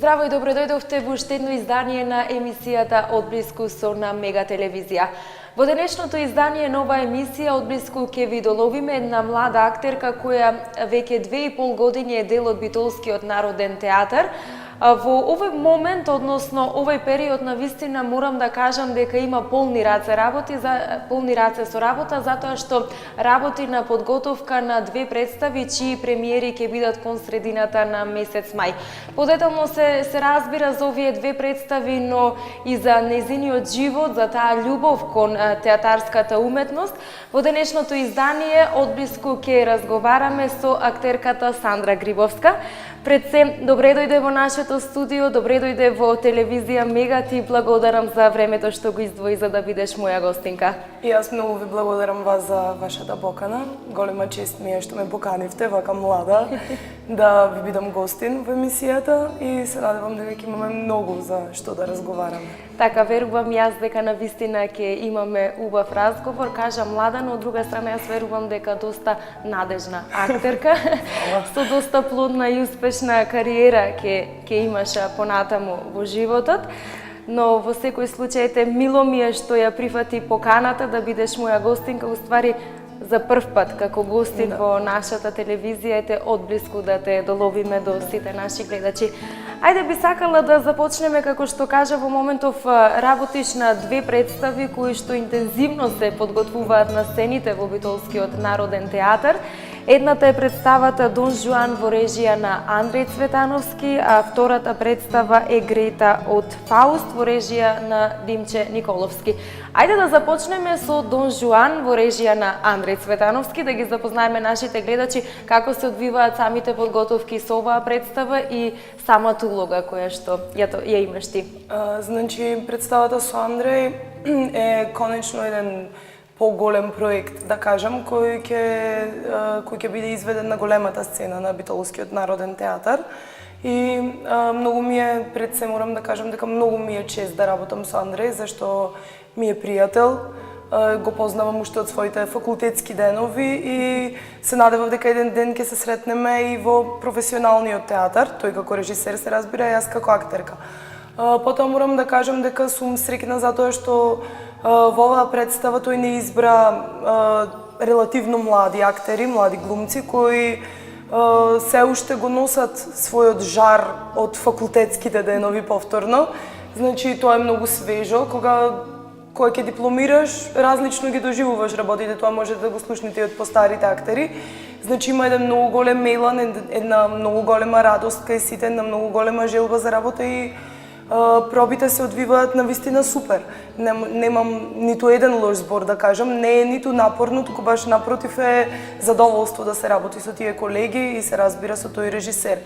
Здраво и добро дојдовте во уште едно издание на емисијата Одблиску со на Мега телевизија. Во денешното издание нова емисија Одблиску ќе ви доловиме една млада актерка која веќе 2,5 години е дел од Битолскиот народен театар. Во овој момент, односно овој период, на вистина морам да кажам дека има полни раце со работа, затоа што работи на подготовка на две представи чии премиери ќе бидат кон средината на месец мај. Подетално се разбира за овие две представи, но и за нејзиниот живот, за таа љубов кон театарската уметност. Во денешното издание Одблиску ќе разговараме со актерката Сандра Грибовска. Пред се, добре дојде во нашето студио, добре дојде во телевизија Мега, ти благодарам за времето што го издвои за да бидеш моја гостинка. И јас многу ви благодарам вас за вашата покана. Голема чест ми е што ме поканивте, вака млада, да ви бидам гостин во емисијата и се надевам дека ќе имаме многу за што да разговараме. Така, верувам јас дека на вистина ќе имаме убав разговор, кажа млада, но од друга страна јас верувам дека доста надежна актерка, со доста плодна и успешна кариера ќе имаш понатаму во животот. Но во секој случај мило ми е што ја прифати поканата да бидеш моја гостинка, уствари за прв пат како гостин во нашата телевизија и те одблиску да те доловиме до сите наши гледачи. Ајде би сакала да започнеме, како што кажа, во моментов работиш на две представи кои што интензивно се подготвуваат на сцените во Битолскиот народен театар. Едната е представата Дон Жуан во режија на Андреј Цветановски, а втората представа е Грета од Фауст во режија на Димче Николовски. Ајде да започнеме со Дон Жуан во режија на Андреј Цветановски, да ги запознаеме нашите гледачи како се одвиваат самите подготовки со оваа представа и самата улога која што ја имаш ти. Значи, представата со Андреј е конечно еден поголем проект, да кажам, кој ќе биде изведен на големата сцена на Битолскиот народен театар. И многу ми е, пред се морам да кажам дека многу ми е чест да работам со Андреј, зашто ми е пријател, го познавам уште од своите факултетски денови и се надевав дека еден ден ќе се сретнеме и во професионалниот театар, тој како режисер се разбира, јас како актерка. Потоа морам да кажам дека сум среќна затоа што во оваа представа тој не избра релативно млади актери, млади глумци кои се уште го носат својот жар од факултетските денови повторно. Значи тоа е многу свежо, кога ќе дипломираш, различно ги доживуваш работите, тоа може да го слушнете и од постарите актери. Значи има еден многу голем елан, една многу голема радост кај сите, една многу голема желба за работа и пробите се одвиваат на вистина супер. Немам ниту еден лош збор да кажам, не е ниту напорно, туку баш напротив е задоволство да се работи со тие колеги и се разбира со тој режисер.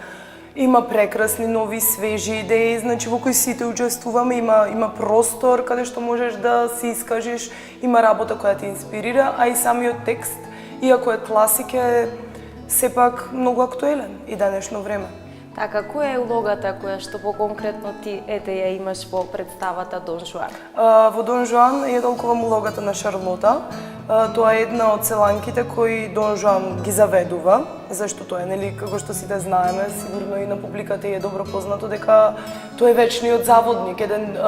Има прекрасни нови свежи идеи, значи во кои сите учествуваме, има простор каде што можеш да се искажеш, има работа која те инспирира, а и самиот текст, иако е класик, е сепак многу актуелен и денешно време. Така, која е улогата која што по-конкретно ти ја имаш во представата Дон Жуан? Во Дон Жуан ја толкувам улогата на Шарлота. Тоа е една од селанките кои Дон Жуан ги заведува, зашто тоа е, нели, како што сите знаеме, сигурно и на публиката е добро познато дека тоа е вечниот заводник, еден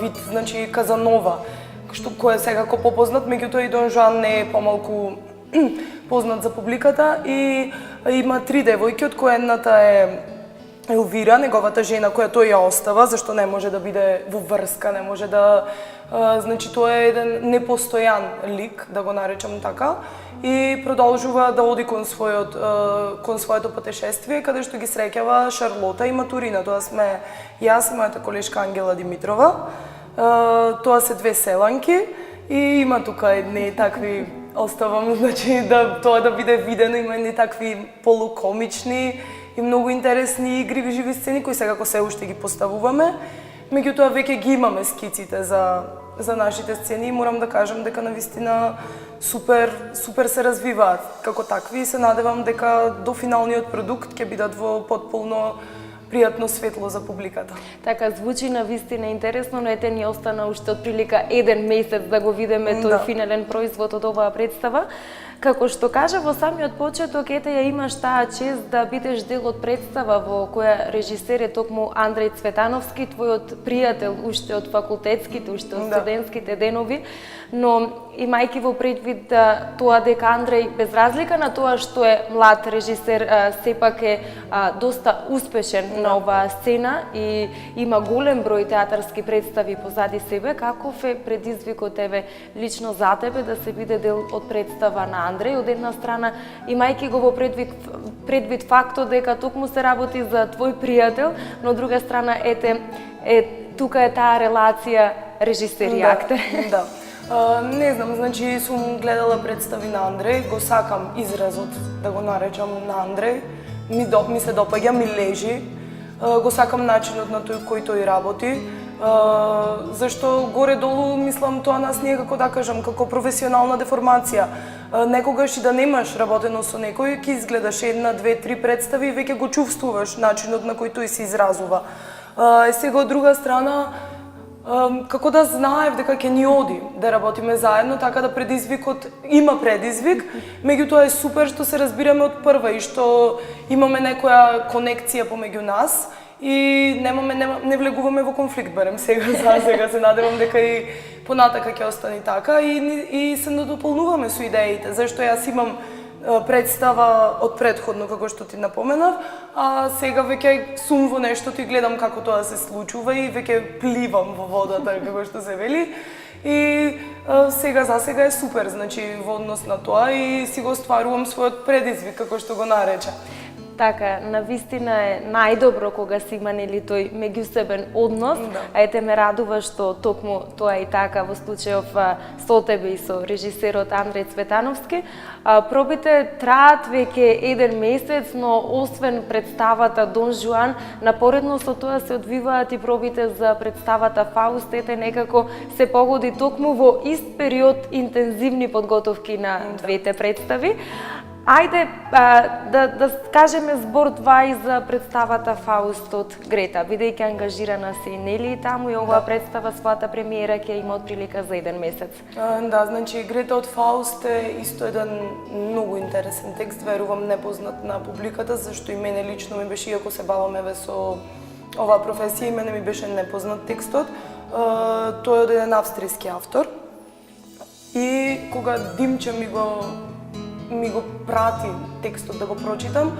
вид, значи, Казанова, кој е секако попознат, меѓутоа и Дон Жуан не е помалку познат за публиката и има три девојки, од која едната е Елвира, неговата жена, која тој ја остава, зашто не може да биде во врска, не може да... Значи, тоа е еден непостојан лик, да го наречам така, и продолжува да оди кон своето патешествие, каде што ги среќава Шарлота и Матурина. Тоа сме јас и мојата колешка Ангела Димитрова. Тоа се две селанки и има тука едни такви... Оставам, значи, тоа да биде видено, има едни такви полукомични и многу интересни игри, живи сцени кои секако се уште ги поставуваме. Меѓутоа веќе ги имаме скиците за нашите сцени и морам да кажам дека навистина супер се развиваат како такви и се надевам дека до финалниот продукт ќе бидат во потполно пријатно светло за публиката. Така звучи на вистина интересно, но ете ни остана уште отприлика еден месец да го видиме тој финален производ од оваа представа. Како што кажа во самиот почеток, ете ја имаш таа чест да бидеш дел од представа во која режисер е токму Андреј Цветановски, твојот пријател уште од факултетските, уште од студентските денови, но имајќи во предвид тоа дека Андреј, без разлика на тоа што е млад режисер, сепак е доста успешен на оваа сцена и има голем број театарски представи позади себе, каков е предизвикот тебе лично за тебе да се биде дел од представа на Андреј, од една страна, имајќи го во предвид фактот дека токму се работи за твој пријател, но од друга страна, тука е таа релација режисер и актер. Да. Не знам, значи сум гледала представи на Андреј, го сакам изразот, да го наречам, на Андреј, ми се допаѓа, ми лежи, го сакам начинот на тој кој тој работи, зашто горе-долу, мислам, тоа нас не е, како да кажам, како професионална деформација. Некогаш и да немаш работено со некој, ќе изгледаш една, две, три представи и веќе го чувствуваш начинот на кој тој се изразува. Сега, од друга страна, како да знаев дека ќе ни оди да работиме заедно, така да има предизвик, меѓутоа е супер што се разбираме од прва и што имаме некоја конекција помеѓу нас и не влегуваме во конфликт, барем сега се надевам дека и понатака ќе остане така и се надополнуваме со идеите, зашто јас имам представа од предходно, како што ти напоменав, а сега веќе сум во нешто и гледам како тоа се случува и веќе пливам во водата, како што се вели. И сега за сега е супер, значи во однос на тоа и си го стварувам својот предизвик, како што го нарече. Така, навистина е најдобро кога си има нели тој меѓусебен однос, а ете ме радува што токму тоа и така во случајов со тебе и со режисерот Андреј Цветановски. Пробите траат веќе еден месец, но освен представата Дон Жуан, напоредно со тоа се одвиваат и пробите за представата Фауст, ете некако се погоди токму во ист период интензивни подготовки на двете представи. Ајде да кажеме збор два и за представата Фауст од Грета, бидејќи ангажирана си нели и таму и оваа представа својата премиера ќе има отприлика за еден месец. Да, значи Грета од Фауст е исто еден многу интересен текст, верувам непознат на публиката, зашто и мене лично ми беше, иако се бавам со оваа професија, и мене ми беше непознат текстот. Тој е од еден австријски автор и кога Димче ми го прати текстот да го прочитам,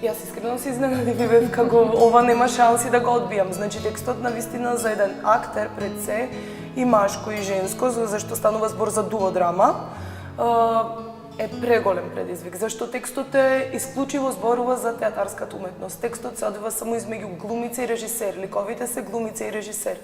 јас искрено се изненадив и бев како ова нема шанси да го одбијам. Значи текстот навистина за еден актер пред се и машко и женско, зашто станува збор за дуодрама, е преголем предизвик, зашто текстот е исклучиво зборува за театарската уметност. Текстот се одвива само измеѓу глумица и режисер, ликовите се глумица и режисер.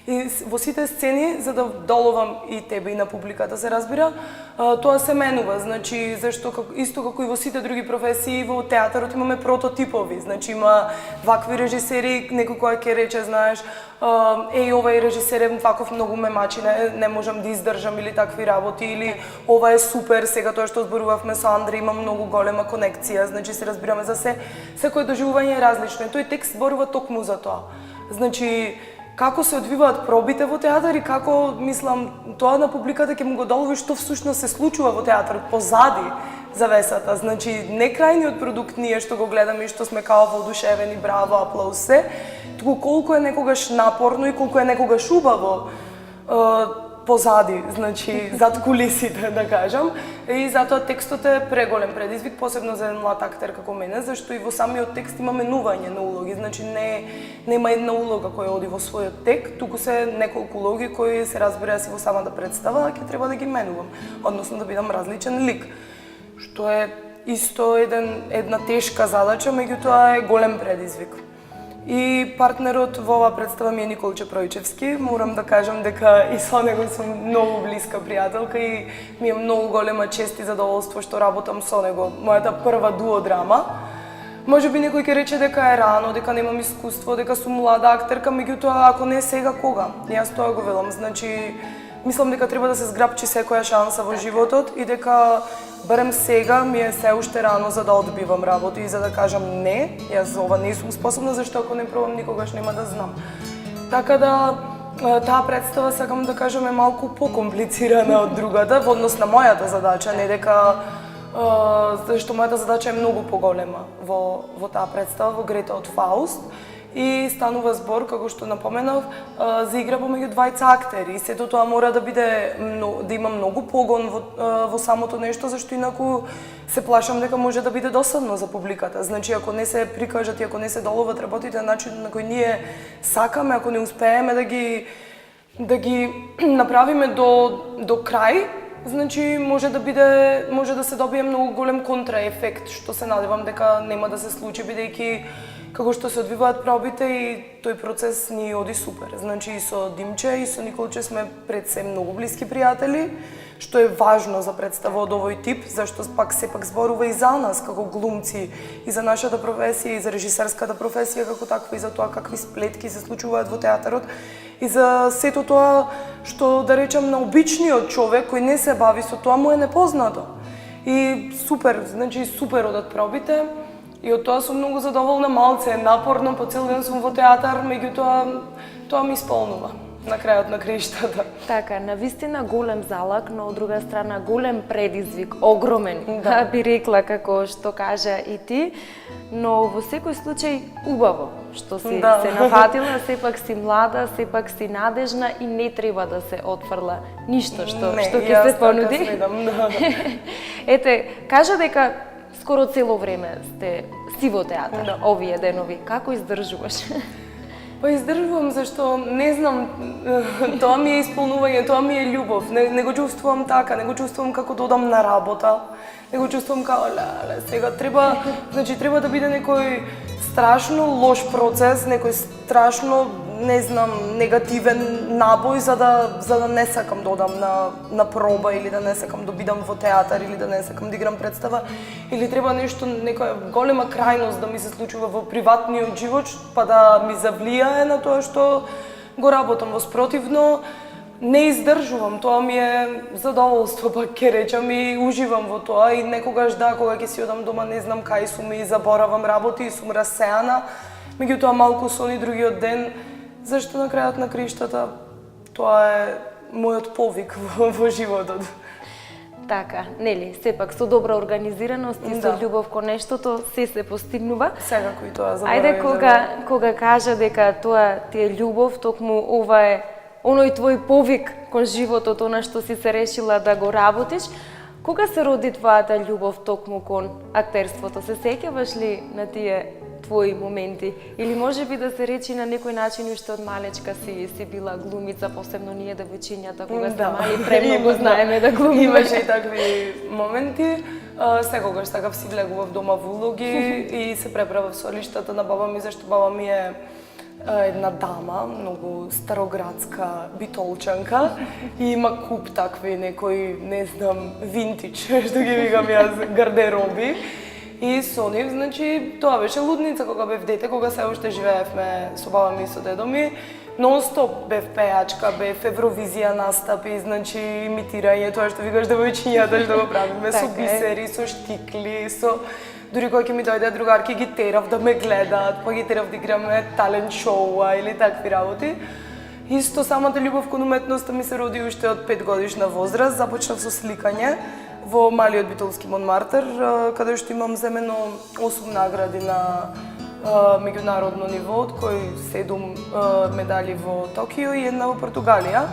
И во сите сцени, за да доловам и тебе и на публиката се разбира, тоа се менува, значи зашто исто како и во сите други професии во театарот имаме прототипови, значи има вакви режисери, некој кој ќе рече, знаеш, овај режисер е ваков многу ме мачи, не можам да издржам или такви работи, или ова е супер, сега тоа што зборувавме со Андреј има многу голема конекција, значи се разбираме за се, секој доживување е различно и тој текст зборува токму за тоа. Значи, како се одвиваат пробите во театар и како, мислам, тоа на публиката ќе му го долови што всушност се случува во театарот позади завесата. Значи, не крајниот продукт ние што го гледаме и што сме као воодушевени, браво, аплауз се, туку колку е некогаш напорно и колку е некогаш убаво позади, значи, зад кулисите, да кажам. И затоа текстот е преголем предизвик, посебно за еден млад актер како мене, зашто и во самиот текст има менување на улоги, значи нема една улога која оди во својот тек, туку се неколку улоги кои се разбира си во самата представа, а ќе треба да ги менувам, односно да бидам различен лик, што е исто една тешка задача, меѓутоа е голем предизвик. И партнерот во оваа представа ми е Николче Пројчевски. Морам да кажам дека и со него сум многу блиска пријателка и ми е многу голема чест и задоволство што работам со него. Мојата прва дуодрама. Можеби некој ќе рече дека е рано, дека немам искуство, дека сум млада актерка, меѓутоа ако не сега кога? Јас тоа го велам. Значи мислам дека треба да се зграпчи секоја шанса во животот и дека барем сега ми е се уште рано за да одбивам работи и за да кажам не, јас за ова не сум способна, зашто ако не пробам никогаш нема да знам. Така да таа представа, сакам да кажам, е малку покомплицирана од другата во однос на мојата задача, не дека зашто мојата задача е многу поголема во таа представа, во Грета од Фауст. И станува збор, како што напоменав, за игра помеѓу двајца актери. И сето тоа мора да биде да има многу погон во самото нешто, зашто инаку се плашам дека може да биде досадно за публиката. Значи, ако не се прикажат и ако не се доловат работите на начин на кој ние сакаме, ако не успееме да ги направиме до крај, значи може да се добие многу голем контраефект, што се надевам дека нема да се случи, бидејќи како што се одвиваат пробите и тој процес ни оди супер. Значи и со Димче и со Николче сме пред се многу блиски пријатели, што е важно за представа од овој тип, зашто пак сепак зборува и за нас како глумци, и за нашата професија, и за режисерската професија како таква, и за тоа какви сплетки се случуваат во театарот, и за сето тоа што, да речам, на обичниот човек кој не се бави со тоа му е непознато. И супер, значи супер одат пробите. И од тоа сум многу задоволна, малце е напорно, по цел ден сум во театар, меѓутоа тоа ми исполнува на крајот на краиштата. Така, навистина голем залак, но од друга страна голем предизвик, огромен, да би рекла како што кажа и ти, но во секој случај убаво што си се нафатила, сепак си млада, сепак си надежна и не треба да се отфрла ништо што ќе се понуди. Ете, кажа дека скоро цело време си во театар, овие денови. Како издржуваш? Па издржувам зашто не знам, тоа ми е исполнување, тоа ми е љубов. Не го чувствувам така, не го чувствувам како да одам на работа. Не го чувствувам како сега треба да биде некој страшно лош процес, некој страшно, не знам, негативен набој за да не сакам да одам на проба или да не сакам да бидам во театар или да не сакам да играм представа, или треба нешто, некоја голема крајност да ми се случува во приватниот живот, па да ми завлијае на тоа што го работам. Воспротивно, не издржувам, тоа ми е задоволство, пак ќе речам, и уживам во тоа и некогаш кога ќе си одам дома, не знам кај сум и заборавам работи и сум расеана, меѓутоа малку сони другиот ден, зашто на крајот на криштата тоа е мојот повик во животот. Така, нели, сепак со добра организираност и со љубов кон нештото се постигнува. Секако и тоа заборавам. Ајде кога кажа дека тоа ти е љубов, токму ова е оној твој повик кон животот, она што си се решила да го работиш, кога се роди твојата љубов токму кон актерството? Се сеќаваш ли на тие твои моменти? Или може би да се речи на некој начин уште од малечка си била глумица, посебно ние девојчињата кога сме мали премногу знаеме да глумиме. Имаше и такви моменти. Секогаш сакав си влегував дома во улоги и се преправав со лиштата на баба ми, зашто баба ми е една дама, многу староградска битолчанка и има куп такви некои, не знам, винтич, што ги викам јас, гардероби. И со нив, значи, тоа беше лудница кога бев дете, кога се уште живеевме со баба ми и со дедо ми. Нон-стоп бев пејачка, бев Евровизија настапи, значи имитирање, тоа што викаш девојчињата што го правиме, со бисери, со штикли, со... Дури кога ќе ми дојде другарки, ги терав да ме гледаат, па ги терав да играме талент шоуа или такви работи. Исто самата љубов кон уметноста ми се роди уште од 5 годишна возраст, започнав со сликање во малиот битолски Монмартер, каде што имам земено 8 награди на меѓународно ниво, од кои 7 медали во Токио и една во Португалија.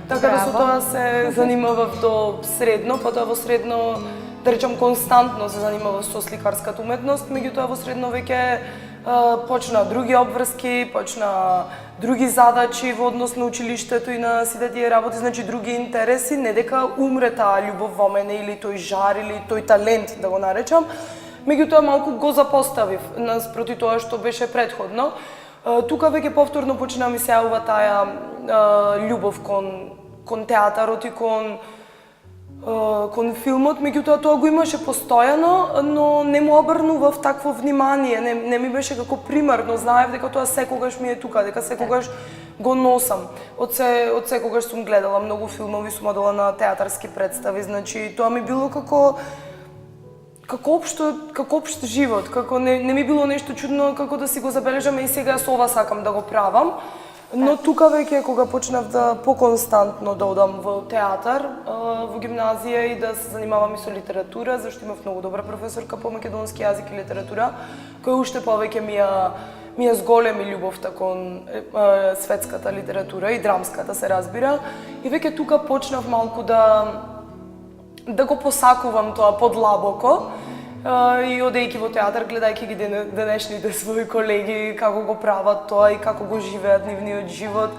Така да со тоа се занимавав до средно, па тоа во средно, да речам, константно се занимавав со сликарската уметност, меѓутоа во средно веќе почна други обврски, почна други задачи во однос на училиштето и на сите тие работи, значи други интереси, не дека умре таа љубов во мене или тој жар или тој талент, да го наречам, меѓутоа малку го запоставив наспроти тоа што беше претходно. Тука веќе повторно почина ми се јавува таа љубов кон театарот и кон филмот, меѓутоа тоа го имаше постојано, но не му обрнував такво внимание, не ми беше како примарно, знаев дека тоа секогаш ми е тука, дека секогаш го носам. Од секогаш сум гледала многу филмови, сум одела на театарски представи, значи тоа ми било како општ живот, како не ми било нешто чудно како да си го забележам и сега со ова сакам да го правам. Но тука веќе кога почнав да поконстантно да одам во театар, во гимназија и да се занимавам и со литература, зашто имав многу добра професорка по македонски јазик и литература, која уште повеќе ми ја зголеми љубовта кон светската литература и драмската се разбира. И веќе тука почнав малку да го посакувам тоа подлабоко. И одејќи во театар, гледајќи ги денешните своји колеги, како го прават тоа и како го живеат нивниот живот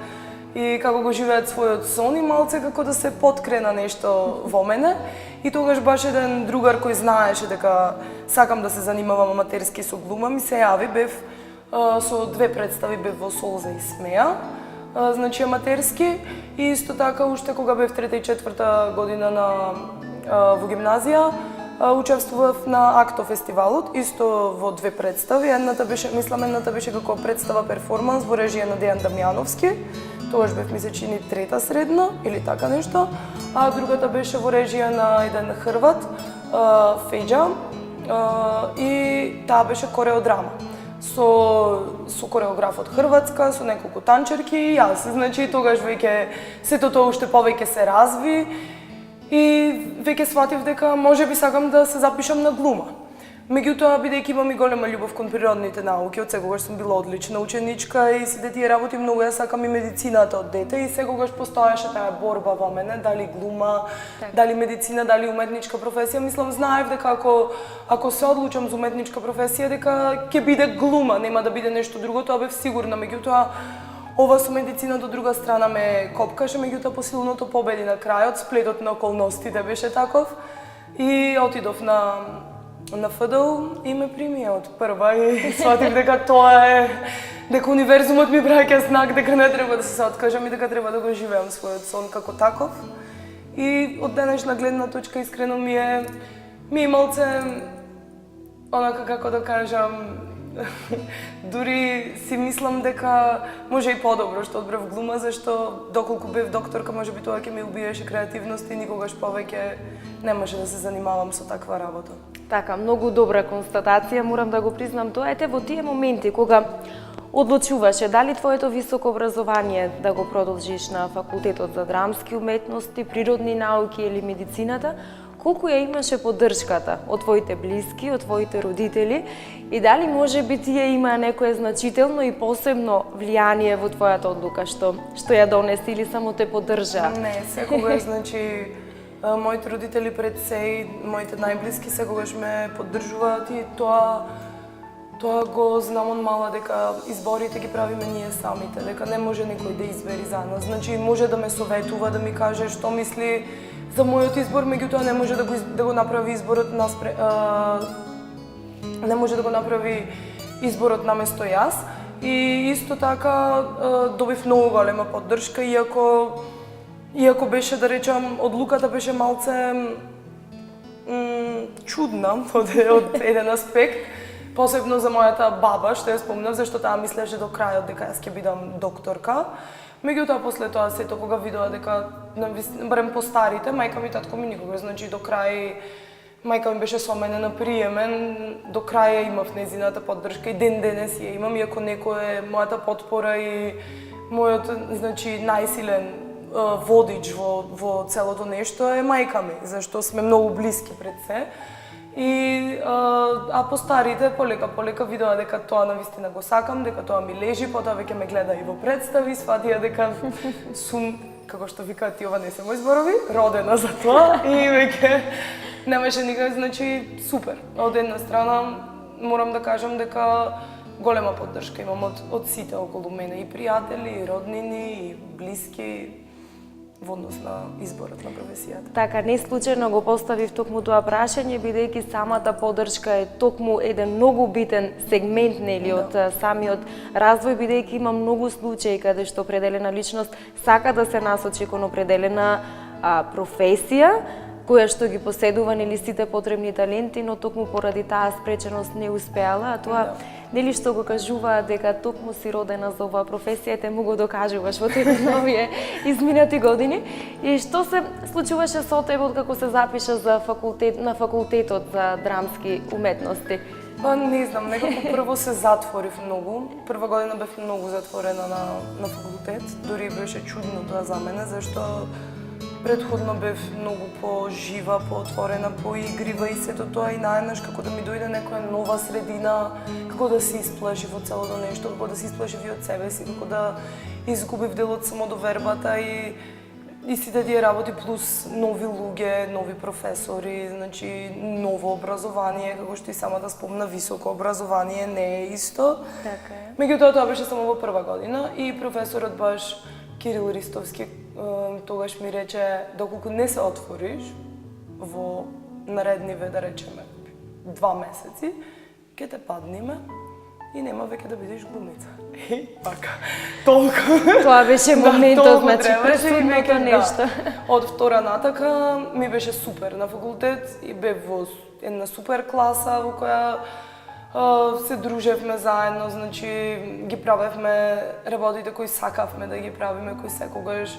и како го живеат својот сон и малце како да се поткрена нешто во мене. И тогаш баш еден другар кој знаеше дека сакам да се занимавам аматерски со глума ми се јави, бев со 2 представи, бев во Солза и Смеја, значи аматерски, и исто така уште кога бев 3-та и 4-та година во гимназија, учествував на Акто фестивалот, исто во 2 представи. Едната беше како представа перформанс во режија на Дејан Дамјановски. Тогаш бев, ми се чини, 3-та средна или така нешто. А другата беше во режија на еден Хрват, Феџа, и таа беше кореодрама. Со кореограф од Хрватска, со неколку танчерки и јас. Значи тогаш веќе сето тоа уште повеќе се разви. И веќе сватив дека можеби сакам да се запишам на глума. Меѓутоа, бидејќи имам и голема љубов кон природните науки, од секогаш сум била одлична ученичка и сите тие работи многу ја сакам и медицината од дете и секогаш постоеше таа борба во мене, дали глума, дали медицина, дали уметничка професија. Мислам, знаев дека ако се одлучам за уметничка професија, дека ќе биде глума, нема да биде нешто друго, тоа бев сигурна. Меѓутоа, ова со медицината од друга страна ме копкаше, меѓутоа посилното победи на крајот, сплетот на околностите беше таков и отидов на ФДУ и ме примија од прва и сватив дека тоа е, дека универзумот ми браќа знак дека не треба да се откажам и дека треба да го живеам својот сон како таков. И од денешна гледна точка искрено ми е малце онака, како да кажам, дури си мислам дека може и подобро што одбрав глума, зашто доколку бев докторка, можеби тоа ќе ми убиеше креативност и никогаш повеќе не може да се занимавам со таква работа. Така, многу добра констатација, морам да го признам тоа. Ете, во тие моменти кога одлучуваше дали твоето високо образование да го продолжиш на факултетот за драмски уметности, природни науки или медицината, колку ја имаше поддршката од твоите блиски, од твоите родители и дали можеби тие имаа некое значително и посебно влијание во твојата одлука што ја донесе или само те поддржаа? Не, секогаш, значи, моите родители пред се и моите најблиски секогаш ме поддржуваат и тоа го знам од мала, дека изборите ги правиме ние самите, дека не може некој да избери за нас. Значи, може да ме советува, да ми каже што мисли за мојот избор, меѓутоа не може да го направи изборот не може да го направи изборот наместо јас. И исто така добив многу голема поддршка, иако беше, да речам, одлуката беше малце чудна од еден аспект, посебно за мојата баба, што ја спомнав, зашто таа мислеше до крајот дека јас ќе бидам докторка. Меѓутоа, после тоа сето кога видела дека, барем постарите, мајка ми и татко ми никога, значи до крај, мајка ми беше со мене на приемен, до крај имав нејзината поддршка и ден денес ја имам, иако некој е мојата потпора и мојот, значи, најсилен водич во целото нешто е мајка ми, зашто сме многу блиски пред се. И постарите полека видоа дека тоа навистина го сакам, дека тоа ми лежи, потоа веќе ме гледа и во представи, сватија дека сум, како што викаат, ти ова не се мои зборови, родена за тоа и веќе немаше никак, значи супер. Од една страна морам да кажам дека голема поддршка имам од сите околу мене, и пријатели, и роднини, и блиски, во однос на изборот на професијата. Така, не случајно го поставив токму тоа прашање, бидејќи самата поддршка е токму еден многу битен сегмент, нели, од самиот развој, бидејќи има многу случаи каде што определена личност сака да се насочи кон определена професија, која што ги поседува нели сите потребни таленти, но токму поради таа спреченост не успеала, а тоа нели што го кажуваат дека токму си родена за оваа професија, те му го докажуваш во тие новие изминати години. И што се случуваше со тебе откако се запиша за на факултетот за драмски уметности? Па не знам, некако прво се затворив многу. Прва година бев многу затворена на факултет, дури беше чудно тоа за мене, зашто предходно бев многу по-жива, по-отворена, поигрива и сето тоа и наеднаш како да ми дојде некоја нова средина, како да се исплашив од целото нешто, како да се исплашив и од себе си, како да изгубив дел од самодовербата и сите тие работи плюс нови луѓе, нови професори, значи ново образование, како што и самата спомна, високо образование не е исто. Така е. Меѓутоа тоа беше само во прва година и професорот баш Кирил Ристовски тогаш ми рече, доколку не се отвориш во наредниве, да речеме, 2 месеци, ќе те падниме и нема веќе да бидеш глумица. Така, толку. Тоа беше моментот, значи требаше и пресудното веќе, нешто. Од втора натака ми беше супер на факултет и бев во една супер класа во која се дружевме заедно, значи ги правевме работите кои сакавме да ги правиме, кои секогаш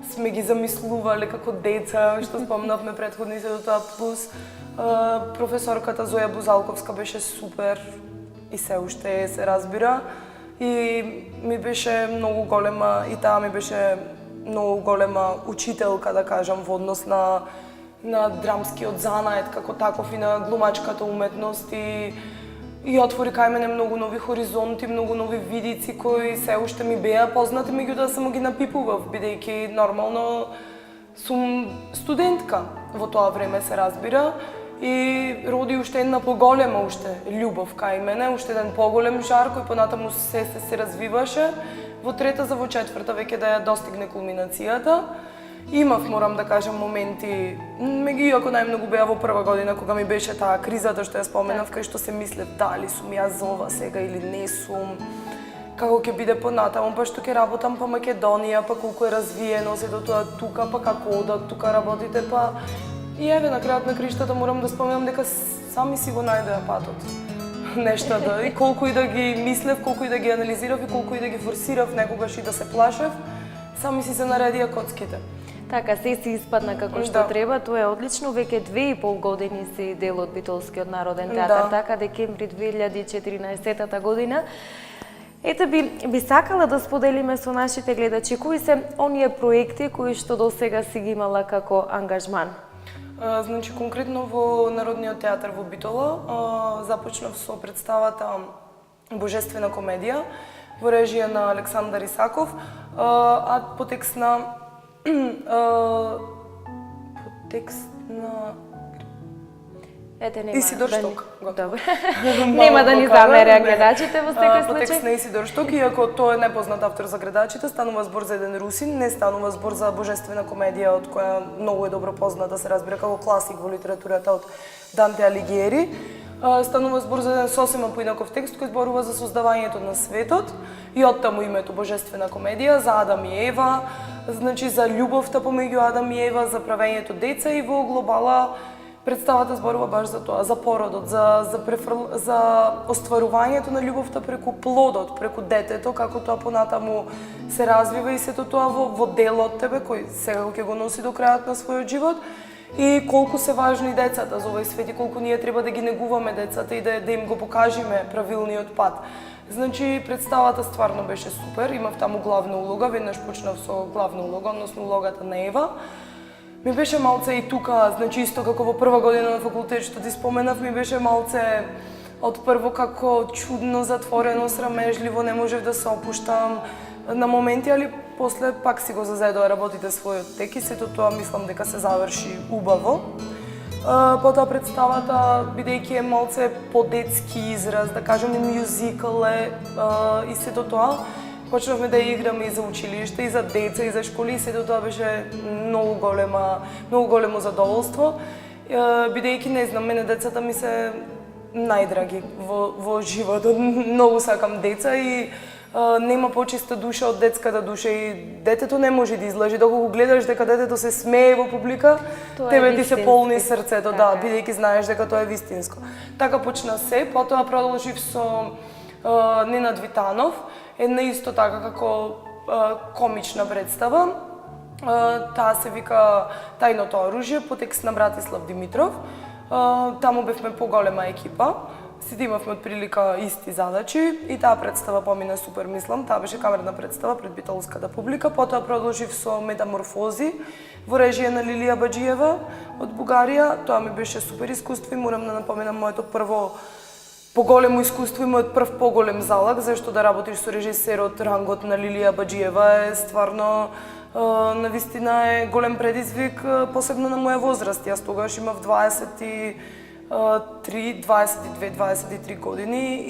сме ги замислувале како деца, што спомнавме претходните до тоа, плюс професорката Зоја Бузалковска беше супер и се уште се разбира и ми беше многу голема и таа ми беше многу голема учителка, да кажам, во однос на драмскиот занаед како таков и на глумачката уметност и отвори кај мене многу нови хоризонти, многу нови видици кои се уште ми беа познати, меѓутоа само ги напипував, бидејќи нормално сум студентка во тоа време, се разбира, и роди уште една поголема љубов кај мене, уште еден поголем жар кој понатаму се развиваше, во трета за во четврта веќе да ја достигне кулминацијата. Имав, морам да кажам, моменти, иако најмногу беа во прва година кога ми беше таа кризата што ја споменав, кај што се мислев дали сум јас за ова сега или не сум, како ќе биде понатаму, па што ќе работам по Македонија, па колку е развиено сето тоа тука, па како одат тука работите, па и еве на крајот на криштата морам да споменам дека сами си го најдоа патот. Нештата и колку и да ги мислев, колку и да ги анализирав и колку и да ги форсирав некогаш и да се плашев, сами си се наредија коцките. Така, се си испадна како што треба, тоа е одлично. Веќе 2,5 години си дел од Битолскиот народен театар, така декември 2014 година. Ете би сакала да споделиме со нашите гледачи кои се оние проекти кои што досега си ги имала како ангажман. Значи, конкретно во Народниот театар во Битола започнав со представата Божествена комедија во режија на Александар Исаков, а по текст на Исидор Шток. Добро. Нема да ни замеря гледачите во секој случај. По текст на Исидор Шток, иако тој е непознат автор за гледачите, станува збор за еден русин, не станува збор за Божествена комедија, од која многу е добро позната, се разбира како класик во литературата од Данте Алигиери. Станува збор за еден сосема поинаков текст кој зборува за создавањето на светот и оттаму името Божествена комедија, за Адам и Ева, значи за љубовта помеѓу Адам и Ева, за правењето деца и во глобала представата зборува баш за тоа, за породот, за остварувањето на љубовта преку плодот, преку детето, како тоа понатаму се развива и сето тоа во дел од тебе кој секако ќе го носи до крајот на својот живот. И колку се важни децата за овој свет и колку ние треба да ги негуваме децата и да им го покажеме правилниот пат. Значи, представата стварно беше супер, имав таму главна улога, веднаш почнав со главна улога, односно улогата на Ева. Ми беше малце и тука, значи исто како во прва година на факултет што ти споменав, ми беше малце од прво како чудно, затворено, срамежливо, не можев да се опуштам на моменти, али после пак си го зазедоа работите својот тек и сето тоа мислам дека се заврши убаво. Потоа представата, бидејќи е малце по-детски израз, да кажем и мюзикал е и сето тоа, почнавме да играме и за училиште, и за деца, и за школи, и сето тоа беше многу големо задоволство, бидејќи не знам, мене децата ми се најдраги во животот, многу сакам деца и нема почиста душа од детската душа и детето не може да излажи. Доколку гледаш дека детето се смее во публика, тебе ти се полни срцето, да, бидејќи знаеш дека тоа е вистинско. Така почна се, потоа продолжив со Ненад Витанов, една исто така како комична представа. Таа се вика Тајното оружје, по текст на Братислав Димитров. Таму бевме поголема екипа. Сите имавме отприлика исти задачи и таа представа помина супер, мислам. Таа беше камерна представа пред битолската публика. Потоа продолжив со Метаморфози во режија на Лилија Баџиева од Бугарија. Тоа ми беше супер искуство и морам да напоменам моето прво поголемо искуство и мојот прв поголем залог, зашто да работиш со режисер од рангот на Лилија Баџиева е стварно навистина е голем предизвик, посебно на моја возраст. Јас тогаш имав 22-23 години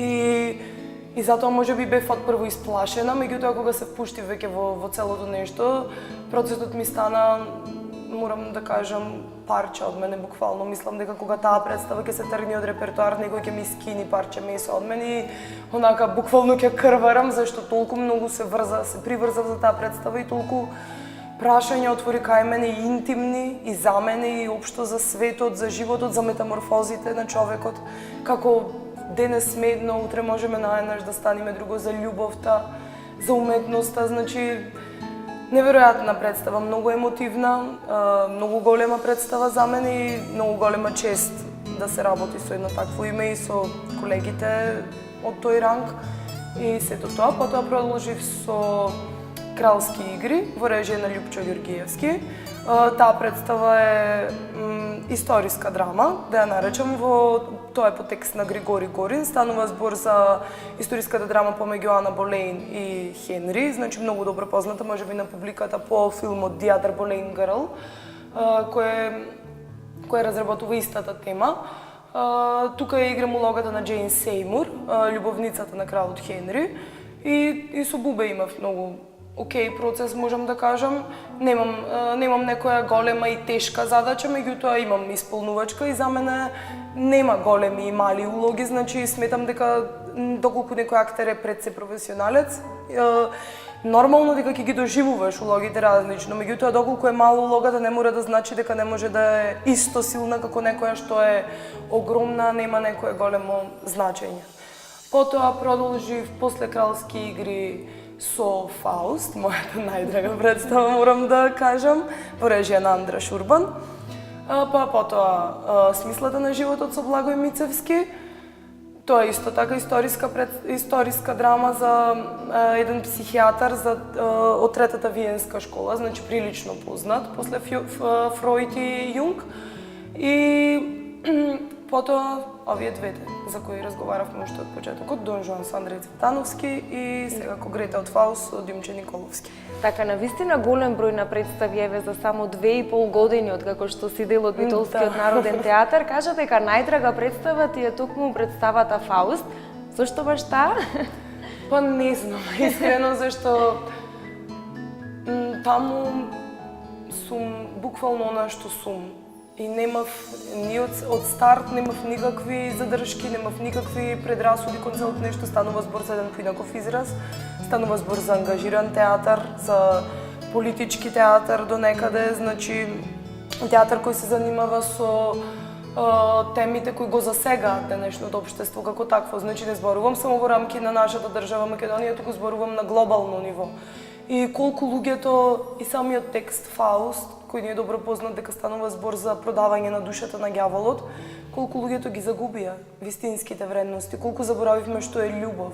и затоа можеби бев од прво исплашена, меѓутоа кога се впуштив веќе во целото нешто, процесот ми стана, морам да кажам, парче од мене буквално. Мислам дека кога таа представа ќе се тргне од репертоар, некој ќе ми скини парче месо од мене и онака буквално ќе крварам, зашто толку многу се приврзав за таа представа и толку прашања отвори кај мене и интимни и за мене и општо за светот, за животот, за метаморфозите на човекот. Како денес сме едно, утре можеме наеднаш да станеме друго, за љубовта, за уметноста, значи неверојатна представа, многу емотивна, многу голема представа за мене и многу голема чест да се работи со едно такво име и со колегите од тој ранг и сето тоа. Потоа продолжив со Кралски игри во режија на Љупчо Ѓоргиевски. Таа представа е историска драма, да ја наречам, тоа е по текст на Григори Горин. Станува збор за историската драма помеѓу Ана Болейн и Хенри, значи многу добро позната можеби на публиката по филмот The Other Boleyn Girl, кој разработува истата тема. Тука ја играм улогата на Джейн Сеймур, љубовницата на кралот Хенри, и со Бубе имав многу окей процес, можам да кажам. Немам некоја голема и тешка задача, меѓутоа имам исполнувачка и за мене нема големи и мали улоги, значи сметам дека доколку некој актер е пред се професионалец, нормално дека ќе ги доживуваш улогите различно, меѓутоа доколку е мала улогата не мора да значи дека не може да е исто силна како некоја што е огромна, нема некое големо значење. Потоа продолжив после Кралски игри со Фауст, мојата најдрага представа, морам да кажам, во режија на Андра Шурбан. Па потоа Смислата на животот со Благој Мицевски. Тоа е исто така историска драма за еден психијатар од третата Виенска школа, значи прилично познат после Фройд и Јунг. И потоа овие двете за кои разговаравме уште од почетокот, Дон Жуан со Андреј Цветановски и секако Грета од Фауст со Димче Николовски. Така, навистина голем број на представи, еве за само 2,5 години од како што си дел од Битолскиот народен театар, кажа дека најдрага представа ти е токму представата Фауст. Зошто баш таа? Па не знам, искрено, зашто таму сум буквално она што сум. И немав, ни од старт немав никакви задршки, немав никакви предрасуди кон целото нешто. Станува збор за еден поинаков израз, станува збор за ангажиран театар, за политички театар до некаде, значи театар кој се занимава со темите кои го засегаат денешното општество како такво. Значи не зборувам само во рамки на нашата држава Македонија, туку зборувам на глобално ниво. И колку луѓето и самиот текст Фауст, кој ни е добро познат дека станува збор за продавање на душата на ѓаволот, колку луѓето ги загубија вистинските вредности, колку заборавивме што е љубов,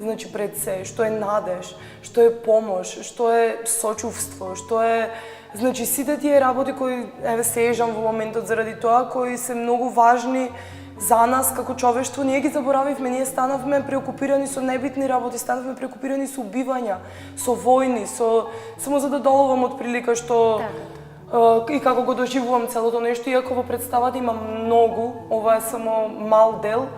значи пред се, што е надеж, што е помош, што е сочувство, што е, значи сите тие работи кои еве се ежам во моментот заради тоа, кои се многу важни за нас како човештво, ние ги заборавивме, ние станавме преокупирани со небитни работи, станавме преокупирани со убивања, со војни, само за да доловам од прилика што и како го доживувам целото нешто, иако во представата има многу, ова е само мал дел.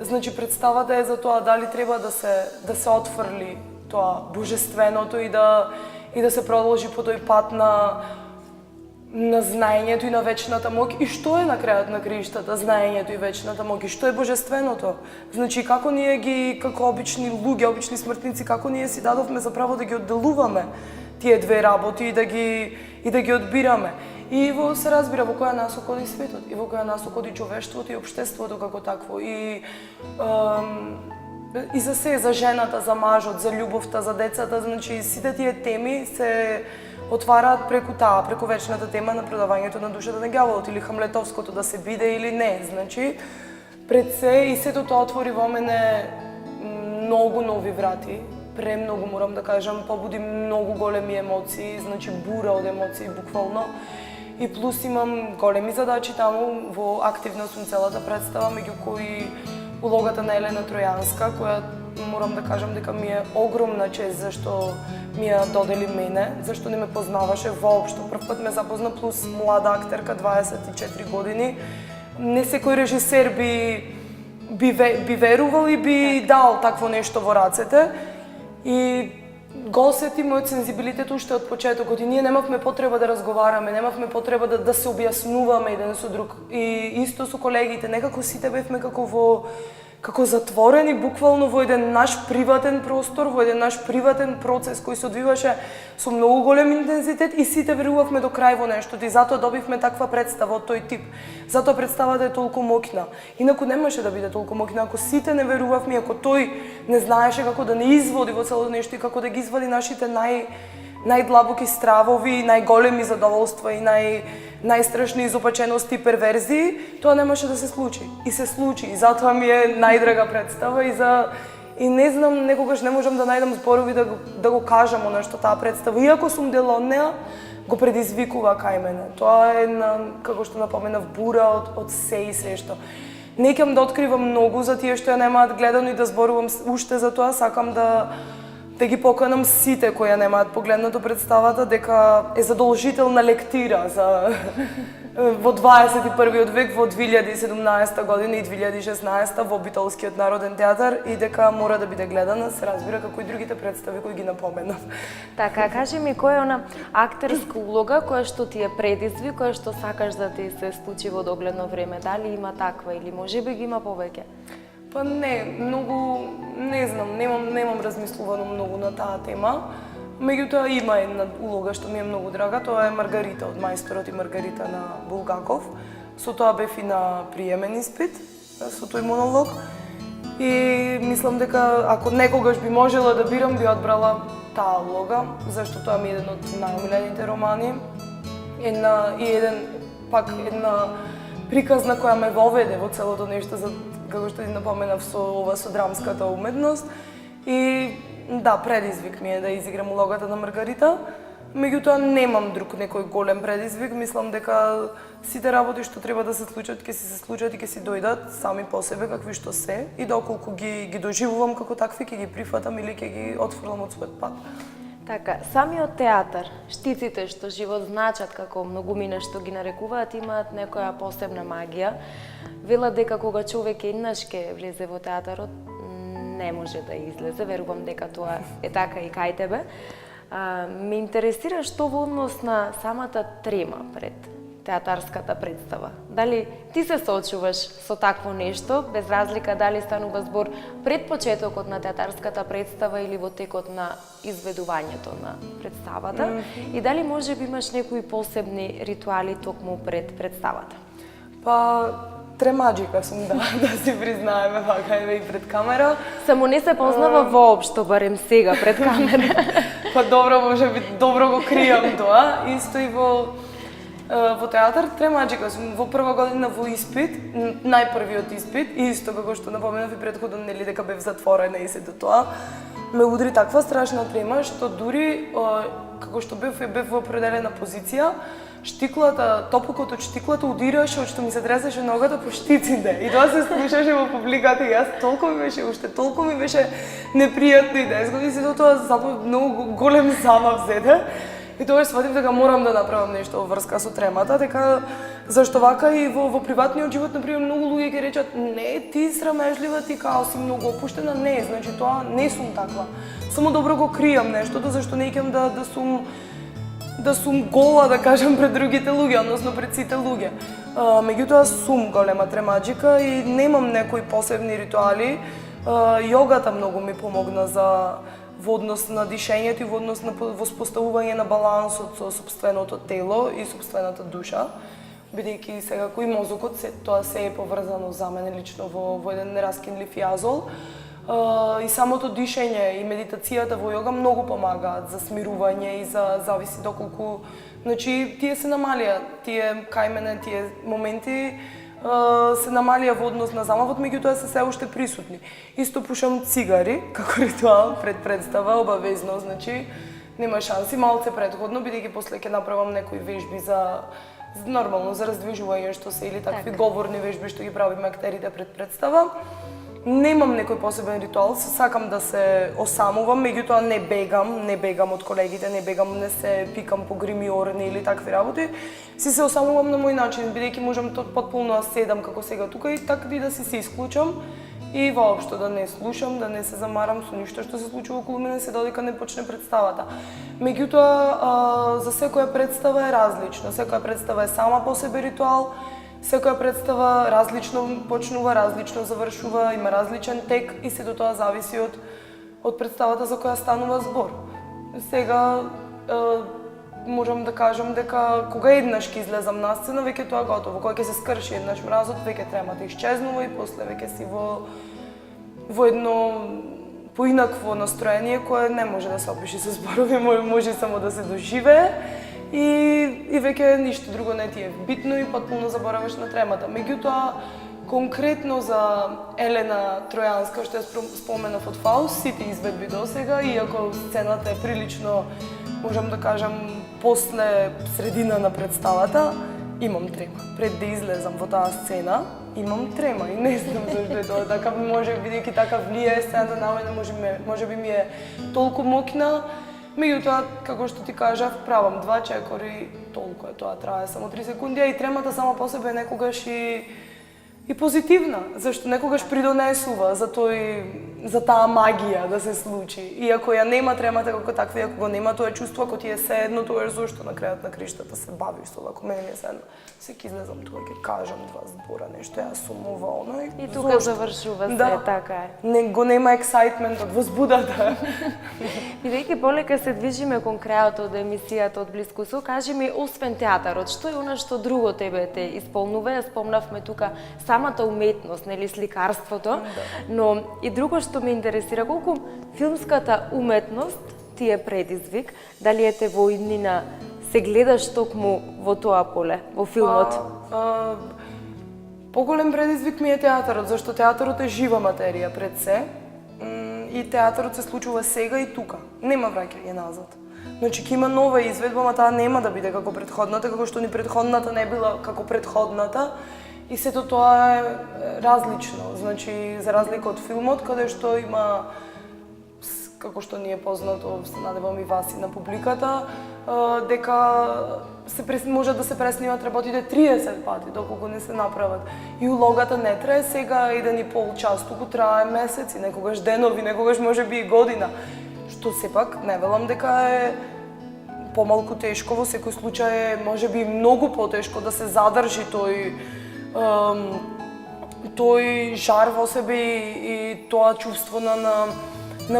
Значи представата е за тоа дали треба да се отфрли тоа божественото и да се продолжи по тој пат на на знаењето и на вечната моќ. И што е на крајот на краиштата знаењето и вечната моќ? И што е божественото? Значи, како ние ги, како обични луѓе, обични смртници, како ние си дадовме за право да ги одделуваме тие две работи и да ги одбираме. И се разбира во која насока оди светот, и во која насока оди човештвото и општеството како такво. И за се, за жената, за мажот, за љубовта, за децата, значи сите тие теми се отвараат преку вечната тема на продавањето на душата на ѓаволот или хамлетовското да се биде или не. Значи, пред се и сето тоа отвори во мене многу нови врати, премногу морам да кажам, побуди многу големи емоции, значи бура од емоции буквално. И плюс имам големи задачи таму, во активна сум целата представа, меѓу кои улогата на Елена Тројанска, која морам да кажам дека ми е огромна чест зашто ми ја додели мене, зашто не ме познаваше воопшто. Прв пат ме запозна, плюс млада актерка, 24 години. Не секој режисер би верувал и би дал такво нешто во рацете. И го осети мојот сензибилитет уште од почетокот и ние немавме потреба да разговараме, немавме потреба да се објаснуваме еден со друг. И исто со колегите, некако сите бевме како затворени буквално во еден наш приватен простор, во еден наш приватен процес кој се одвиваше со многу голем интензитет и сите верувавме до крај во нештото и затоа добивме таква представа од тој тип. Затоа представата е толку моќна. Инаку немаше да биде толку моќна ако сите не верувавме, ако тој не знаеше како да не изводи во целото нешто и како да ги извади нашите најдлабоки стравови, најголеми задоволства и најстрашни изопачености и перверзии, тоа немаше да се случи. И се случи. И затоа ми е најдрага представа и не знам, некогаш не можам да најдам зборови да го кажам оно што таа представа. Иако сум дел од неа, го предизвикува кај мене. Тоа е како што напоменав, бура од се и се што. Не ќам да откривам многу за тие што ја немаат гледано и да зборувам уште за тоа, сакам да ги поканам сите кои ја немаат погледнато представата дека е задолжителна лектира во 21. век, во 2017 година и 2016 во Битолскиот народен театар и дека мора да биде гледана, се разбира, како и другите представи кои ги напоменав. Така, кажи ми, која е она актерска улога која што ти е предизвик, која што сакаш да ти се случи во догледно време? Дали има таква или можеби ги има повеќе? Па не, многу, не знам, немам размислувано многу на таа тема. Меѓутоа има една улога што ми е многу драга, тоа е Маргарита од Мајсторот и Маргарита на Булгаков. Со тоа бев и на приемен испит, со тој монолог. И мислам дека ако некогаш би можела да бирам, би одбрала таа улога, зашто тоа ми е еден од најомилените романи. Една приказна која ме воведе во целото нешто, како што ти напоменав со драмската уметност. И да, предизвик ми е да изиграм улогата на Маргарита. Меѓутоа немам друг некој голем предизвик, мислам дека сите работи што треба да се случат, ќе се случат и ќе си дојдат сами по себе какви што се и доколку ги доживувам како такви, ќе ги прифатам или ќе ги отфрлам од својот пат. Така, самиот театар, штиците што живот значат, како многумина што ги нарекуваат, имаат некоја посебна магија. Велат дека кога човек еднаш ке влезе во театарот, не може да излезе, верувам дека тоа е така и кај тебе. Ме интересира што во однос на самата трема пред театарската представа. Дали ти се соочуваш со такво нешто, без разлика дали станува збор пред почетокот на театарската представа или во текот на изведувањето на представата, и дали можеби имаш некои посебни ритуали токму пред представата? Па, тремаџика сум, да си признаеме вака и пред камера. Само не се познава воопшто, барем сега пред камера. Па добро, можеби добро го кријам тоа. Исто и во театар тремаџика сум во прва година во испит, најпрвиот испит, исто како што напоменав и претходно, нели, дека бев затворена и сето тоа. Ме удри таква страшна трема што дури како што бев во определена позиција, топокот од штиклата удираше од што ми се тресеше ногата по штиците. И тоа се слушаше во публиката и јас толку ми беше непријатно и дезгодно и сето тоа започна многу голем замав зеде. И тогаш сватив дека морам да направам нешто во врска со тремата, дека зашто вака и во приватниот живот, например, многу луѓе ќе речат: "Не, ти срамежлива, ти као си многу опуштена." Не, значи тоа не сум таква. Само добро го кријам нештото, зашто не ќам да сум да сум гола, да кажам, пред другите луѓе, односно пред сите луѓе. Меѓутоа сум голема тремаџика и немам некои посебни ритуали. Јогата многу ми помогна во однос на дишењето и во однос на воспоставување на балансот со сопственото тело и сопствената душа, бидејќи секако и мозокот тоа се е поврзано за мене лично во еден нераскинлив јазол. И самото дишење и медитацијата во јога многу помагаат за смирување и за зависи доколку, значи тие се намалија, тие кај мене тие моменти се намалија во однос на замавот, меѓутоа се уште присутни. Исто пушам цигари како ритуал пред представа, обавезно, значи нема шанси, малце предходно, бидејќи после ќе направам некои вежби за нормално за раздвижување што се или такви говорни вежби што ги правиме актерите пред представа. Немам некој посебен ритуал, сакам да се осамувам, меѓутоа не бегам од колегите, не се пикам по гримиорни или такви работи. Се осамувам на мој начин, бидејќи можам потполно да седам како сега тука и така и да се исклучам и воопшто да не слушам, да не се замарам со ништо што се случува околу мене се додека не почне представата. Меѓутоа за секоја представа е различно, секоја представа е сама по себе ритуал. Секоја представа различно почнува, различно завршува, има различен тек и сето тоа зависи од представата за која станува збор. Сега можам да кажам дека кога еднаш ќе излезам на сцена, веќе тоа готово. Кога ќе се скрши еднаш мразот, веќе тремата исчезнува и после веќе си во едно поинакво настроение кое не може да се опиши со зборови, може само да се доживее. И веќе ништо друго не ти е битно и потполно забораваш на тремата. Меѓутоа, конкретно за Елена Тројанска, што ја споменав од Фауст, сите изведби досега, иако сцената е прилично, можам да кажам, после средина на представата, имам трема. Пред да излезам во таа сцена, имам трема и не знам зашто е тоа така, бидејќи така влијае сцената на мене, можеби ми е толку мокна. Меѓутоа, како што ти кажав, правам 2 чекори, толку е тоа, трае само 3 секунди, и тремата сама по себе некогаш и позитивна, зашто некогаш придонесува за таа магија да се случи. Иако ја нема тремата како таква, иако го нема тоа чувство, ако ти е се едно, тоа е зошто на крајот на криштата се бавиш со ако мене ми е се едно. Секи излезам тука, ќе кажам 2 збора, нешто, јас сум ова, оно и тука завршува се, така е. Не го нема ексајтментот, возбудата. Бидејќи полека се движиме кон крајот од емисијата од Блиску со, кажи ми, освен театарот, што е она што друго тебе те исполнува? Ја спомнавме тука самата уметност, нели, сликарството, но и друго што ме интересира, колку филмската уметност ти е предизвик, дали е те во иднина се гледаш токму во тоа поле, во филмот? Поголем предизвик ми е театарот, зашто театарот е жива материја пред се и театарот се случува сега и тука. Нема враќање назад. Значи, ќе има нова изведба, ама таа нема да биде како претходната, како што ни претходната не била како претходната. И сето тоа е различно. Значи, за разлика од филмот, каде што има, како што ни е познато, се надевам и вас и на публиката, дека може да се преснимат работите 30 пати, доколку не се направат. И улогата не трае сега 1,5 час, туку трае месеци, некогаш денови, некогаш можеби и година. Што сепак, не велам дека е помалку тешко, во секој случај е можеби многу потешко да се задржи тој жар во себе и тоа чувство на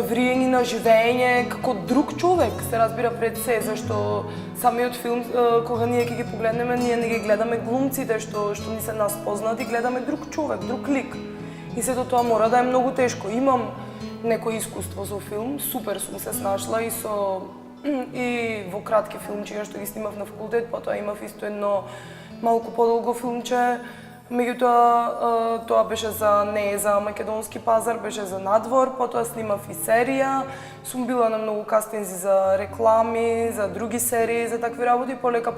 вриење, на живење како друг човек, се разбира пред се, зашто самиот филм, кога ние ќе ги погледнеме, ние не ги гледаме глумците што ни се нас познати, гледаме друг човек, друг лик. И сето тоа мора да е многу тешко. Имам некој искуство со филм, супер сум се snашла и во кратки филмчиња што ги снимав на факултет, потоа имав исто едно малку подолго филмче. Меѓутоа, тоа беше не за македонски пазар, беше за надвор, потоа снимав и серија. Сум била на многу кастинзи за реклами, за други серии, за такви работи, полека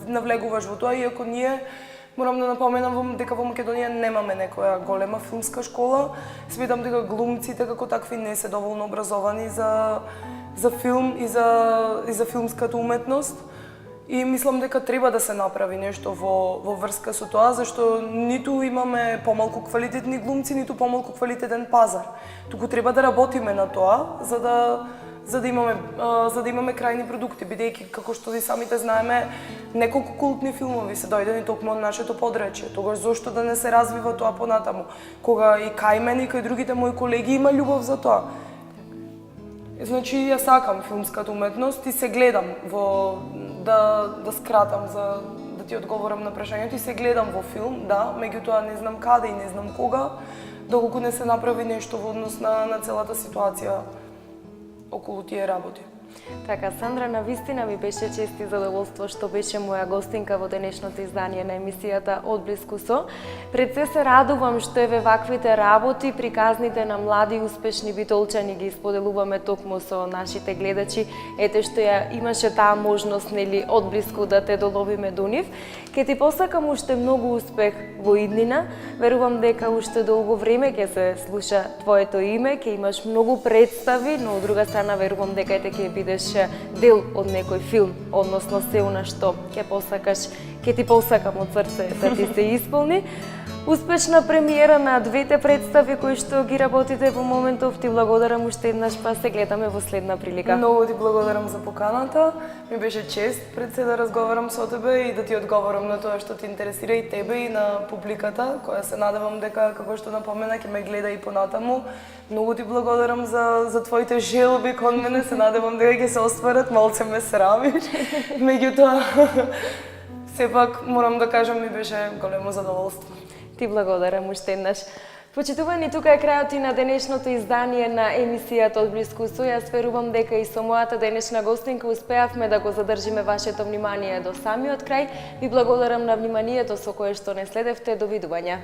навлегуваш во тоа, иако ние, морам да напоменам дека во Македонија немаме некоја голема филмска школа. Сметам дека глумците како такви не се доволно образовани за филм и за филмската уметност. И мислам дека треба да се направи нешто во врска со тоа, зашто ниту имаме помалку квалитетни глумци, ниту помалку квалитетен пазар. Туку треба да работиме на тоа, за за да имаме крајни продукти, бидејќи како што и самите знаеме, неколку култни филмови се дојдени токму од нашето подречје. Тогаш зошто да не се развива тоа понатаму? Кога и кај мене и кај другите мои колеги има љубов за тоа. Значи, ја сакам филмската уметност и се гледам во да скратам да ти одговорам на прашањето, и се гледам во филм, да, меѓутоа не знам каде и не знам кога, доколку не се направи нешто во однос на целата ситуација околу тие работи. Така, Сандра, навистина ми беше чест и задоволство што беше моја гостинка во денешното издание на емисијата Одблиску со. Пред се радувам што еве ваквите работи, приказните на млади и успешни битолчани ги споделуваме токму со нашите гледачи. Ете што ја имаше таа можност, нели, одблиску да те доловиме до нив. Ке ти посакам уште многу успех во иднина. Верувам дека уште долго време ќе се слуша твоето име, ќе имаш многу представи, но од друга страна верувам дека ќе бидеш дел од некој филм, односно се она што ќе посакаш, ќе ти посакам од срце да ти се исполни. Успешна премиера на двете представи кои што ги работите во моментов. Ти благодарам уште еднаш, па се гледаме во следна прилика. Многу ти благодарам за поканата. Ми беше чест пред се да разговарам со тебе и да ти одговорам на тоа што ти интересира и тебе и на публиката, која се надевам дека, како што напомена, ќе ме гледа и понатаму. Многу ти благодарам за твоите желби кон мене, се надевам дека ќе се остварат, малце ме срамиш. Меѓутоа, сепак морам да кажам, ми беше големо задоволство. Ти благодарам уште еднаш. Почитувани, тука е крајот и на денешното издание на емисијата Одблиску со. Јас верувам дека и со мојата денешна гостинка успеавме да го задржиме вашето внимание до самиот крај. Ви благодарам на вниманието со кое што не следевте. Довидување.